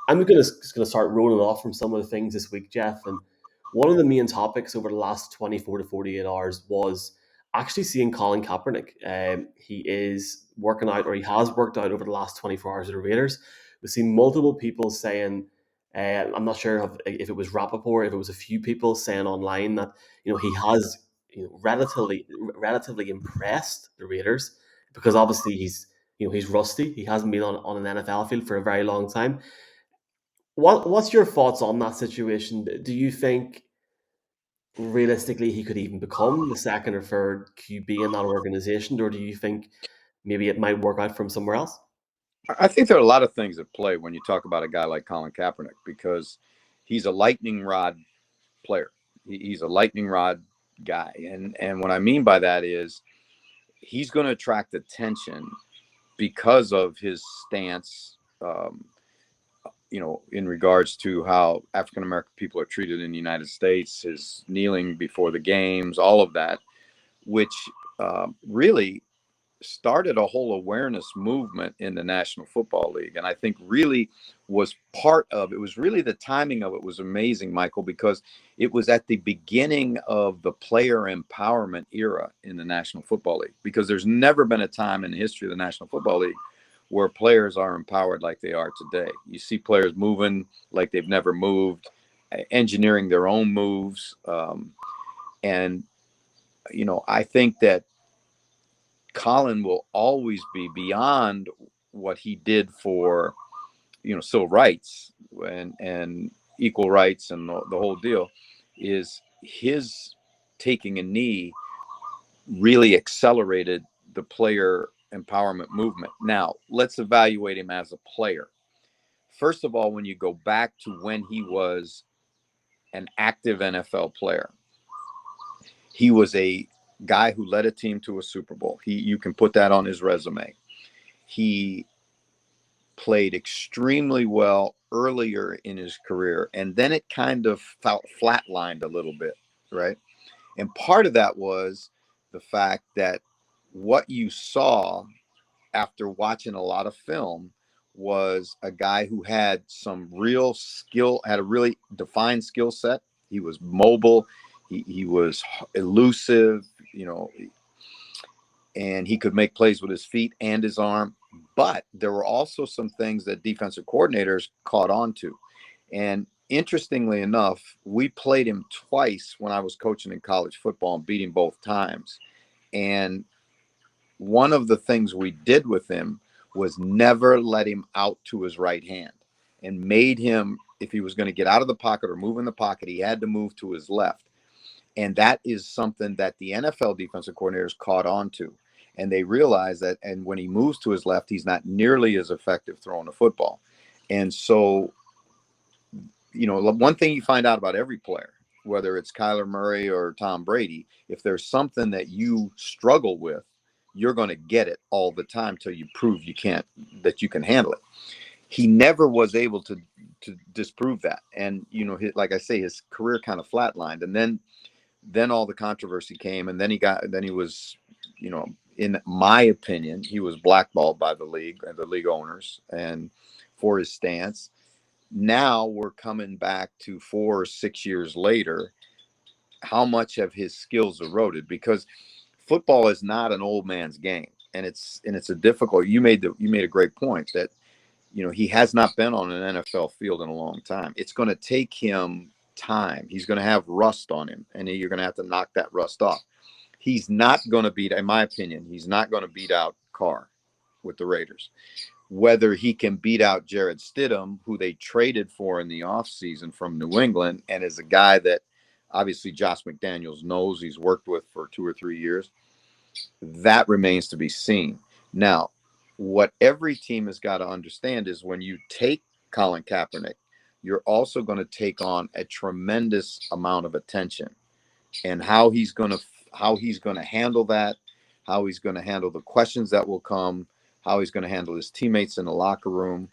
I'm just gonna start rolling off from some of the things this week, Jeff. And one of the main topics over the last 24 to 48 hours was actually seeing Colin Kaepernick. He is working out, or he has worked out over the last 24 hours with the Raiders. We've seen multiple people saying, I'm not sure if it was Rappaport, if it was a few people saying online that he has relatively impressed the Raiders because obviously he's rusty. He hasn't been on an NFL field for a very long time. What's your thoughts on that situation? Do you think realistically he could even become the second or third QB in that organization, or do you think maybe it might work out from somewhere else? I think there are a lot of things at play when you talk about a guy like Colin Kaepernick because he's a lightning rod player. He's a lightning rod guy, and what I mean by that is he's going to attract attention because of his stance. In regards to how African American people are treated in the United States, his kneeling before the games, all of that, which really started a whole awareness movement in the National Football League. And I think really was part of it was really the timing of it was amazing, Michael, because it was at the beginning of the player empowerment era in the National Football League, because there's never been a time in the history of the National Football League where players are empowered like they are today. You see players moving like they've never moved, engineering their own moves. And I think that Colin will always be beyond what he did for, civil rights and equal rights and the whole deal, is his taking a knee really accelerated the player empowerment movement. Now, let's evaluate him as a player. First of all, when you go back to when he was an active NFL player, he was a guy who led a team to a Super Bowl. You can put that on his resume. He played extremely well earlier in his career, and then it kind of flatlined a little bit, right? And part of that was the fact that what you saw after watching a lot of film was a guy who had some real skill, had a really defined skill set. He was mobile. He was elusive, and he could make plays with his feet and his arm. But there were also some things that defensive coordinators caught on to. And interestingly enough, we played him twice when I was coaching in college football and beat him both times. And one of the things we did with him was never let him out to his right hand and made him, if he was going to get out of the pocket or move in the pocket, he had to move to his left. And that is something that the NFL defensive coordinators caught on to. And they realized that, and when he moves to his left, he's not nearly as effective throwing the football. And so, one thing you find out about every player, whether it's Kyler Murray or Tom Brady, if there's something that you struggle with, you're going to get it all the time till you prove that you can handle it. He never was able to disprove that. And, like I say, his career kind of flatlined. And then all the controversy came, and then he was, in my opinion, he was blackballed by the league and the league owners and for his stance. Now we're coming back to 4 or 6 years later. How much have his skills eroded? Because football is not an old man's game, and it's a difficult. You made a great point that he has not been on an NFL field in a long time. It's going to take him time. He's going to have rust on him, and you're going to have to knock that rust off. He's not going to beat, in my opinion, he's not going to beat out Carr with the Raiders. Whether he can beat out Jared Stidham, who they traded for in the offseason from New England, and is a guy that obviously Josh McDaniels knows, he's worked with for 2 or 3 years, that remains to be seen. Now, what every team has got to understand is when you take Colin Kaepernick, you're also going to take on a tremendous amount of attention, and how he's going to handle that, how he's going to handle the questions that will come, how he's going to handle his teammates in the locker room.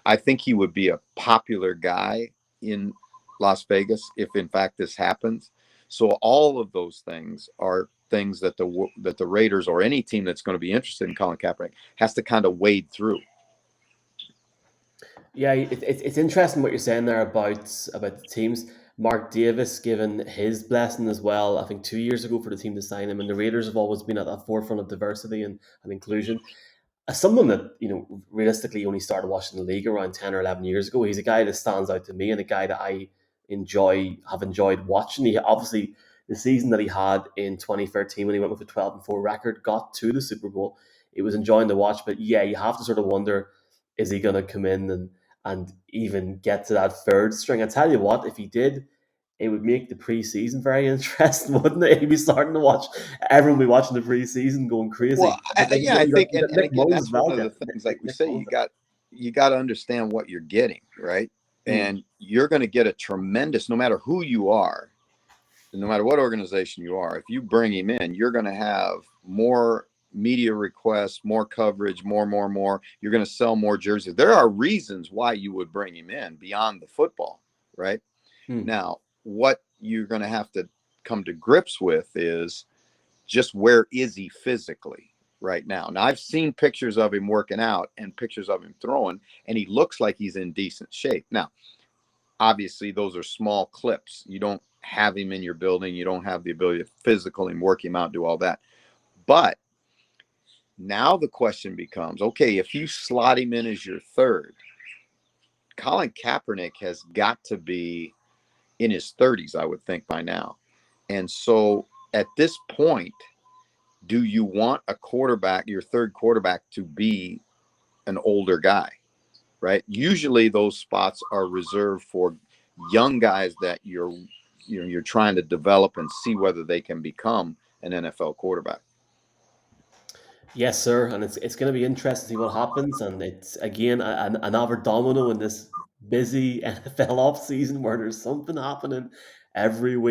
I think he would be a popular guy in Las Vegas if in fact this happens. So all of those things are things that the Raiders or any team that's going to be interested in Colin Kaepernick has to kind of wade through. Yeah, it's interesting what you're saying there about the teams. Mark Davis given his blessing as well, I think 2 years ago for the team to sign him, and the Raiders have always been at the forefront of diversity and inclusion. As someone that realistically only started watching the league around 10 or 11 years ago, he's a guy that stands out to me and a guy that I have enjoyed watching. He obviously the season that he had in 2013 when he went with a 12-4 record got to the Super Bowl. It was enjoying to watch, but yeah, you have to sort of wonder, is he going to come in and even get to that third string? I tell you what, if he did, it would make the preseason very interesting, wouldn't it? He'd be starting to watch everyone be watching the preseason going Well, crazy. But then yeah, I think, you got and Nick again, Mullins as that's one well, of Jeff. the things, like we Nick say, Mullins. you got to understand what you're getting, right? Mm. And you're going to get a tremendous, no matter who you are, no matter what organization you are, if you bring him in, you're going to have more media requests, more coverage, more. You're going to sell more jerseys. There are reasons why you would bring him in beyond the football, right? Mm. Now, what you're going to have to come to grips with is just where is he physically right now. Now, I've seen pictures of him working out and pictures of him throwing, and he looks like he's in decent shape. Now, obviously, those are small clips. You don't have him in your building. You don't have the ability to physically work him out, do all that. But now the question becomes, okay, if you slot him in as your third, Colin Kaepernick has got to be in his 30s, I would think, by now. And so at this point, do you want a quarterback, your third quarterback, to be an older guy, right? Usually those spots are reserved for young guys that you're trying to develop and see whether they can become an NFL quarterback. Yes, sir. And it's going to be interesting to see what happens. And it's, again, another domino in this busy NFL off season where there's something happening every week.